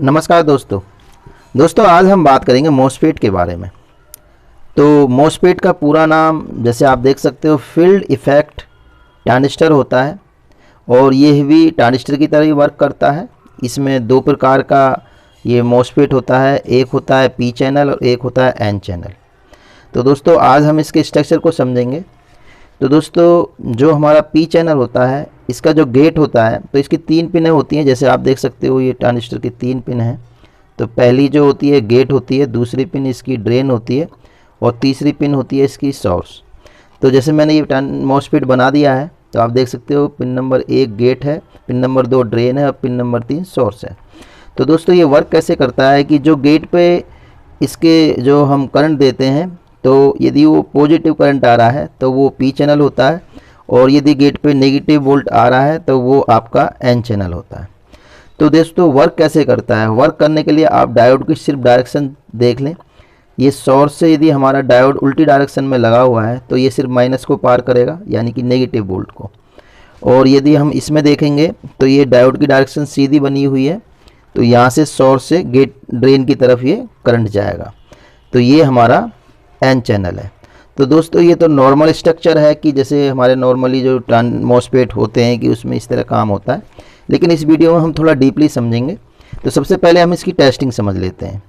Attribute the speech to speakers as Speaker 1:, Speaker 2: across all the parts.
Speaker 1: नमस्कार दोस्तों आज हम बात करेंगे मॉसफेट के बारे में। तो मॉसफेट का पूरा नाम जैसे आप देख सकते हो फील्ड इफेक्ट ट्रांजिस्टर होता है और ये भी ट्रांजिस्टर की तरह ही वर्क करता है। इसमें दो प्रकार का ये मॉसफेट होता है, एक होता है पी चैनल और एक होता है एन चैनल। तो दोस्तों आज हम इसके स्ट्रक्चर को समझेंगे। तो दोस्तों जो हमारा पी चैनल होता है इसका जो गेट होता है तो इसकी 3 पिनें होती हैं। जैसे आप देख सकते हो ये ट्रांजिस्टर की 3 पिन हैं। तो पहली जो होती है गेट होती है, दूसरी पिन इसकी ड्रेन होती है और तीसरी पिन होती है इसकी सोर्स। तो जैसे मैंने ये मॉसफेट बना दिया है तो आप देख सकते हो पिन नंबर 1 गेट है, पिन नंबर 2 ड्रेन है और पिन नंबर 3 सोर्स है। तो दोस्तों ये वर्क कैसे करता है कि जो गेट पे इसके जो हम करंट देते हैं तो यदि वो पॉजिटिव करंट आ रहा है तो वो पी चैनल होता है और यदि गेट पे नेगेटिव वोल्ट आ रहा है तो वो आपका एन चैनल होता है। तो दोस्तों वर्क कैसे करता है, वर्क करने के लिए आप डायोड की सिर्फ डायरेक्शन देख लें। ये सोर्स से यदि हमारा डायोड उल्टी डायरेक्शन में लगा हुआ है तो ये सिर्फ माइनस को पार करेगा यानी कि नेगेटिव वोल्ट को। और यदि हम इसमें देखेंगे तो ये डायोड की डायरेक्शन सीधी बनी हुई है तो यहाँ से सोर्स से गेट ड्रेन की तरफ ये करंट जाएगा। तो ये हमारा एन चैनल है। तो दोस्तों ये तो नॉर्मल स्ट्रक्चर है कि जैसे हमारे नॉर्मली जो मॉसफेट होते हैं कि उसमें इस तरह काम होता है, लेकिन इस वीडियो में हम थोड़ा डीपली समझेंगे। तो सबसे पहले हम इसकी टेस्टिंग समझ लेते हैं।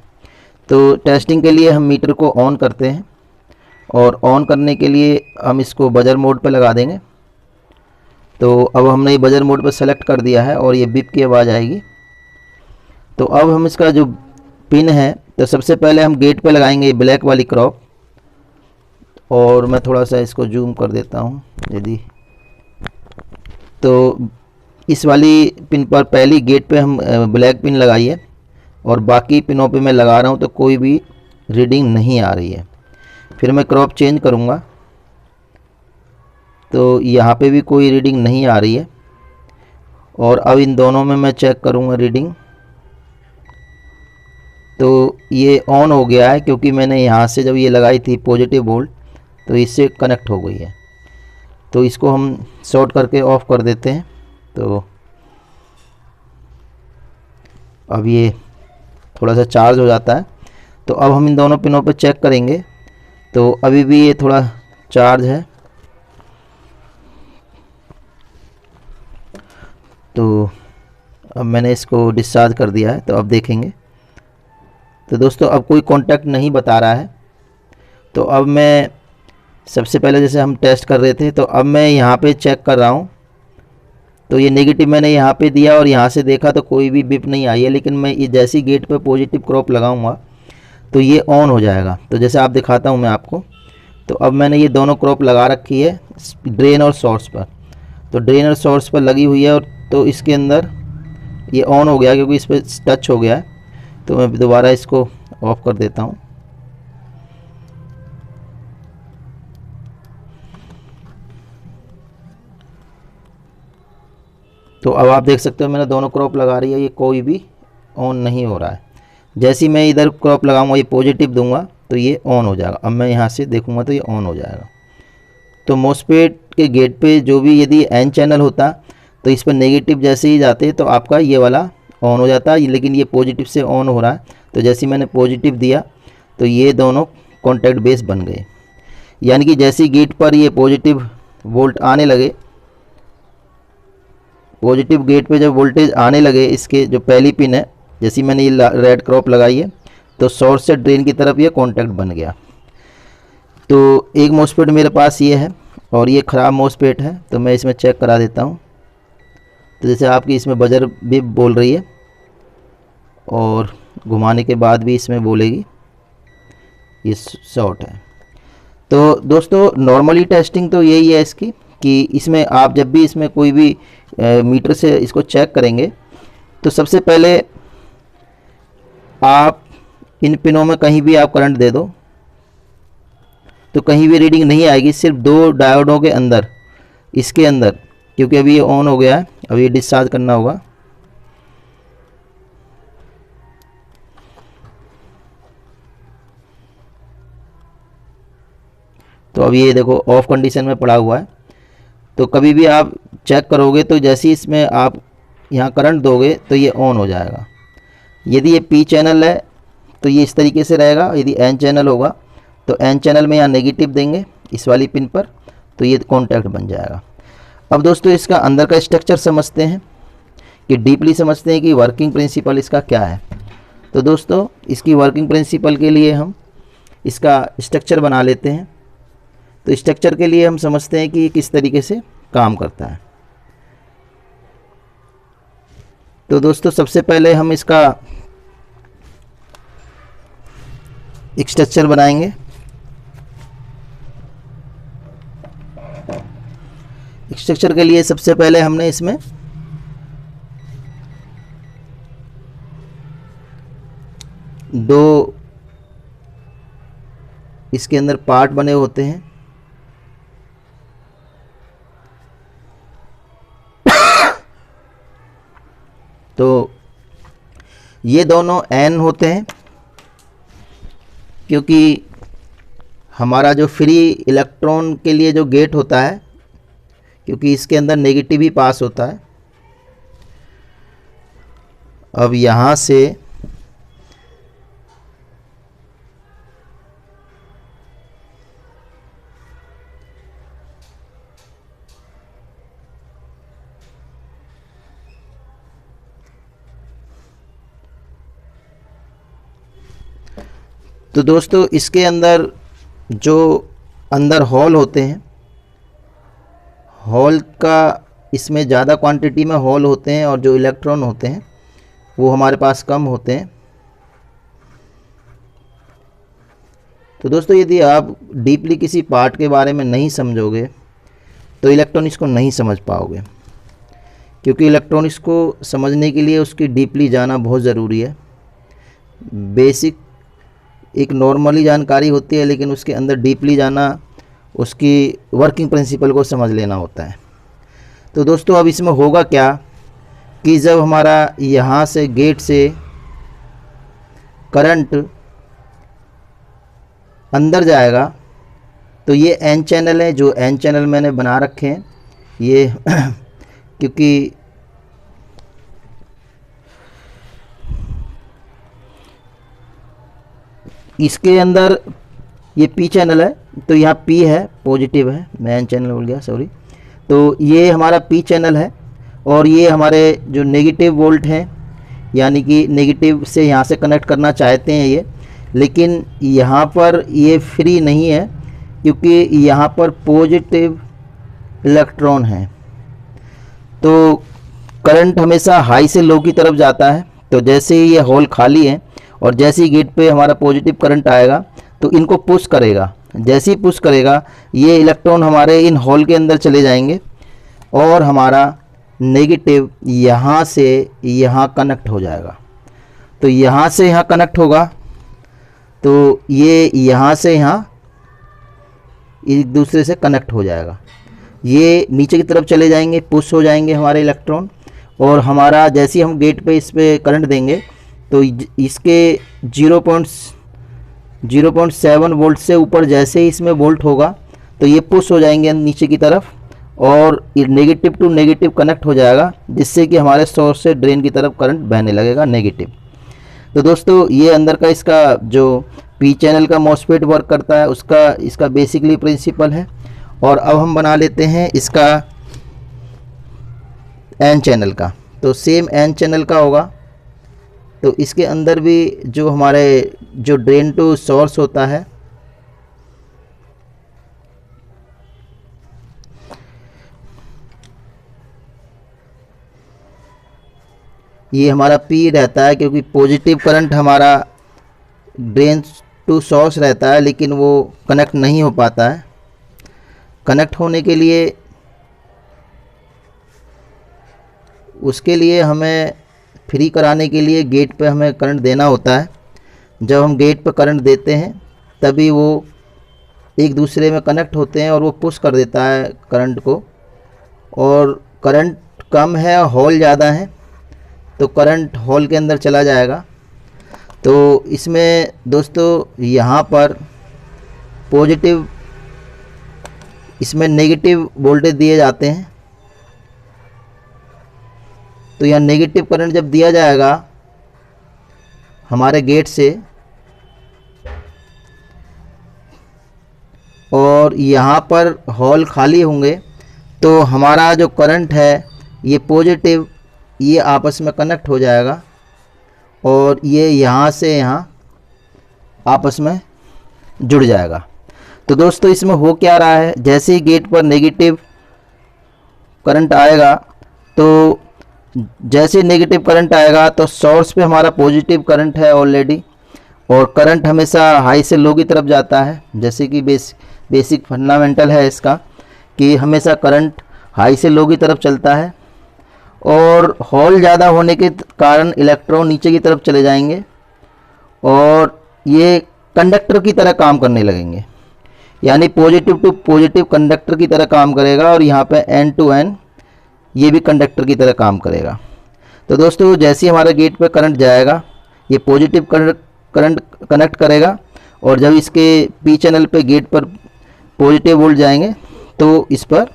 Speaker 1: तो टेस्टिंग के लिए हम मीटर को ऑन करते हैं और ऑन करने के लिए हम इसको बजर मोड पर लगा देंगे। तो अब हमने ये बजर मोड पर सेलेक्ट कर दिया है और ये बिप की आवाज़ आएगी। तो अब हम इसका जो पिन है तो सबसे पहले हम गेट पे लगाएंगे ब्लैक वाली क्रॉप। और मैं थोड़ा सा इसको जूम कर देता हूँ यदि। तो इस वाली पिन पर पहली गेट पे हम ब्लैक पिन लगाइए और बाकी पिनों पे मैं लगा रहा हूँ तो कोई भी रीडिंग नहीं आ रही है। फिर मैं क्रॉप चेंज करूँगा तो यहाँ पे भी कोई रीडिंग नहीं आ रही है। और अब इन दोनों में मैं चेक करूँगा रीडिंग। तो ये ऑन हो गया है क्योंकि मैंने यहाँ से जब ये लगाई थी पॉजिटिव वोल्ट तो इससे कनेक्ट हो गई है। तो इसको हम शॉर्ट करके ऑफ कर देते हैं। तो अब ये थोड़ा सा चार्ज हो जाता है। तो अब हम इन दोनों पिनों पर चेक करेंगे तो अभी भी ये थोड़ा चार्ज है। तो अब मैंने इसको डिस्चार्ज कर दिया है। तो अब देखेंगे तो दोस्तों अब कोई कांटेक्ट नहीं बता रहा है। तो अब मैं सबसे पहले जैसे हम टेस्ट कर रहे थे तो अब मैं यहाँ पे चेक कर रहा हूँ। तो ये नेगेटिव मैंने यहाँ पे दिया और यहाँ से देखा तो कोई भी बिप नहीं आई है, लेकिन मैं ये जैसे ही गेट पे पॉजिटिव क्रॉप लगाऊंगा तो ये ऑन हो जाएगा। तो जैसे आप दिखाता हूँ मैं आपको। तो अब मैंने ये दोनों क्रॉप लगा रखी है ड्रेन और सोर्स पर। तो ड्रेन और सोर्स पर लगी हुई है और तो इसके अंदर ये ऑन हो गया क्योंकि इस पर टच हो गया है। तो मैं दोबारा इसको ऑफ कर देता हूँ। तो अब आप देख सकते हो मैंने दोनों क्रॉप लगा रही है, ये कोई भी ऑन नहीं हो रहा है। जैसे ही मैं इधर क्रॉप लगाऊंगा ये पॉजिटिव दूंगा तो ये ऑन हो जाएगा। अब मैं यहाँ से देखूंगा तो ये ऑन हो जाएगा। तो मॉसफेट के गेट पे जो भी यदि एन चैनल होता तो इस पर नेगेटिव जैसे ही जाते तो आपका ये वाला ऑन हो जाता है, लेकिन ये पॉजिटिव से ऑन हो रहा है। तो जैसे मैंने पॉजिटिव दिया तो ये दोनों कॉन्टैक्ट बेस बन गए। यानी कि जैसे गेट पर ये पॉजिटिव वोल्ट आने लगे, पॉजिटिव गेट पे जब वोल्टेज आने लगे इसके जो पहली पिन है, जैसे मैंने ये रेड क्रॉप लगाई है तो सोर्स से ड्रेन की तरफ ये कॉन्टैक्ट बन गया। तो एक मॉसफेट मेरे पास ये है और ये ख़राब मॉसफेट है। तो मैं इसमें चेक करा देता हूँ। तो जैसे आपकी इसमें बजर भी बोल रही है और घुमाने के बाद भी इसमें बोलेगी, ये शॉर्ट है। तो दोस्तों नॉर्मली टेस्टिंग तो यही है इसकी कि इसमें आप जब भी इसमें कोई भी मीटर से इसको चेक करेंगे तो सबसे पहले आप इन पिनों में कहीं भी आप करंट दे दो तो कहीं भी रीडिंग नहीं आएगी, सिर्फ 2 डायोडों के अंदर, इसके अंदर, क्योंकि अभी ये ऑन हो गया है। अभी ये डिस्चार्ज करना होगा। तो अब ये देखो ऑफ कंडीशन में पड़ा हुआ है। तो कभी भी आप चेक करोगे तो जैसे ही इसमें आप यहाँ करंट दोगे तो ये ऑन हो जाएगा। यदि ये पी चैनल है तो ये इस तरीके से रहेगा, यदि एन चैनल होगा तो एन चैनल में यहाँ नेगेटिव देंगे इस वाली पिन पर, तो ये कॉन्टैक्ट बन जाएगा। अब दोस्तों इसका अंदर का स्ट्रक्चर समझते हैं, कि डीपली समझते हैं कि वर्किंग प्रिंसिपल इसका क्या है। तो दोस्तों इसकी वर्किंग प्रिंसिपल के लिए हम इसका स्ट्रक्चर बना लेते हैं। तो स्ट्रक्चर के लिए हम समझते हैं कि ये किस तरीके से काम करता है। तो दोस्तों सबसे पहले हम इसका एक स्ट्रक्चर बनाएंगे। स्ट्रक्चर के लिए सबसे पहले हमने इसमें दो इसके अंदर पार्ट बने होते हैं। तो ये दोनों एन होते हैं, क्योंकि हमारा जो फ्री इलेक्ट्रॉन के लिए जो गेट होता है, क्योंकि इसके अंदर नेगेटिव ही पास होता है। अब यहाँ से तो दोस्तों इसके अंदर जो अंदर हॉल होते हैं, हॉल का इसमें ज़्यादा क्वांटिटी में हॉल होते हैं और जो इलेक्ट्रॉन होते हैं वो हमारे पास कम होते हैं। तो दोस्तों यदि आप डीपली किसी पार्ट के बारे में नहीं समझोगे तो इलेक्ट्रॉनिक्स को नहीं समझ पाओगे, क्योंकि इलेक्ट्रॉनिक्स को समझने के लिए उसकी डीपली जाना बहुत ज़रूरी है। बेसिक एक नॉर्मली जानकारी होती है, लेकिन उसके अंदर डीपली जाना, उसकी वर्किंग प्रिंसिपल को समझ लेना होता है। तो दोस्तों अब इसमें होगा क्या कि जब हमारा यहाँ से गेट से करंट अंदर जाएगा तो ये एन चैनल है, जो एन चैनल मैंने बना रखे हैं ये क्योंकि इसके अंदर ये पी चैनल है, तो यहाँ पी है, पॉजिटिव है, मैं एन चैनल बोल गया, सॉरी। तो ये हमारा पी चैनल है और ये हमारे जो नेगेटिव वोल्ट हैं, यानी कि नेगेटिव से यहाँ से कनेक्ट करना चाहते हैं ये, लेकिन यहाँ पर ये फ्री नहीं है, क्योंकि यहाँ पर पॉजिटिव इलेक्ट्रॉन है। तो करंट हमेशा हाई से लो की तरफ जाता है। तो जैसे ही ये होल खाली है और जैसे ही गेट पे हमारा पॉजिटिव करंट आएगा तो इनको पुश करेगा। जैसे ही पुश करेगा ये इलेक्ट्रॉन हमारे इन होल के अंदर चले जाएंगे और हमारा नेगेटिव यहाँ से यहाँ कनेक्ट हो जाएगा। तो यहाँ से यहाँ कनेक्ट होगा तो ये यहाँ से यहाँ एक दूसरे से कनेक्ट हो जाएगा। ये नीचे की तरफ चले जाएंगे, पुश हो जाएंगे हमारे इलेक्ट्रॉन, और हमारा जैसे ही हम गेट पे इस पे करंट देंगे तो इसके 0.7 वोल्ट से ऊपर जैसे ही इसमें वोल्ट होगा तो ये पुश हो जाएंगे नीचे की तरफ और नेगेटिव टू नेगेटिव कनेक्ट हो जाएगा, जिससे कि हमारे सोर्स से ड्रेन की तरफ करंट बहने लगेगा नेगेटिव। तो दोस्तों ये अंदर का इसका जो पी चैनल का मॉसफेट वर्क करता है इसका बेसिकली प्रिंसिपल है। और अब हम बना लेते हैं इसका एन चैनल का। तो सेम एन चैनल का होगा। तो इसके अंदर भी जो हमारे जो ड्रेन टू सोर्स होता है, ये हमारा पी रहता है, क्योंकि पॉजिटिव करंट हमारा ड्रेन टू सोर्स रहता है, लेकिन वो कनेक्ट नहीं हो पाता है। कनेक्ट होने के लिए उसके लिए हमें फ्री कराने के लिए गेट पे हमें करंट देना होता है। जब हम गेट पे करंट देते हैं तभी वो एक दूसरे में कनेक्ट होते हैं और वो पुश कर देता है करंट को। और करंट कम है और हॉल ज़्यादा है तो करंट हॉल के अंदर चला जाएगा। तो इसमें दोस्तों यहाँ पर पॉजिटिव, इसमें नेगेटिव वोल्टेज दिए जाते हैं। तो यहाँ नेगेटिव करंट जब दिया जाएगा हमारे गेट से और यहाँ पर होल खाली होंगे तो हमारा जो करंट है ये पॉजिटिव ये आपस में कनेक्ट हो जाएगा और ये यहाँ से यहाँ आपस में जुड़ जाएगा। तो दोस्तों इसमें हो क्या रहा है, जैसे ही गेट पर नेगेटिव करंट आएगा तो जैसे नेगेटिव करंट आएगा तो सोर्स पे हमारा पॉजिटिव करंट है ऑलरेडी, और करंट हमेशा हाई से लो की तरफ जाता है। जैसे कि बेसिक फंडामेंटल है इसका कि हमेशा करंट हाई से लो की तरफ चलता है, और होल ज़्यादा होने के कारण इलेक्ट्रॉन नीचे की तरफ चले जाएंगे और ये कंडक्टर की तरह काम करने लगेंगे, यानी पॉजिटिव टू पॉजिटिव कंडक्टर की तरह काम करेगा, और यहाँ पे N टू N ये भी कंडक्टर की तरह काम करेगा। तो दोस्तों जैसे ही हमारे गेट पे करंट जाएगा ये पॉजिटिव करंट कनेक्ट करेगा, और जब इसके पी चैनल पे गेट पर पॉजिटिव वोल्ट जाएंगे तो इस पर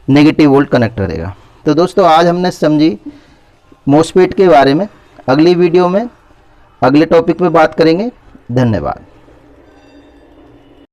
Speaker 1: नेगेटिव वोल्ट कनेक्ट करेगा। तो दोस्तों आज हमने समझी मॉसफेट के बारे में। अगली वीडियो में अगले टॉपिक पे बात करेंगे। धन्यवाद।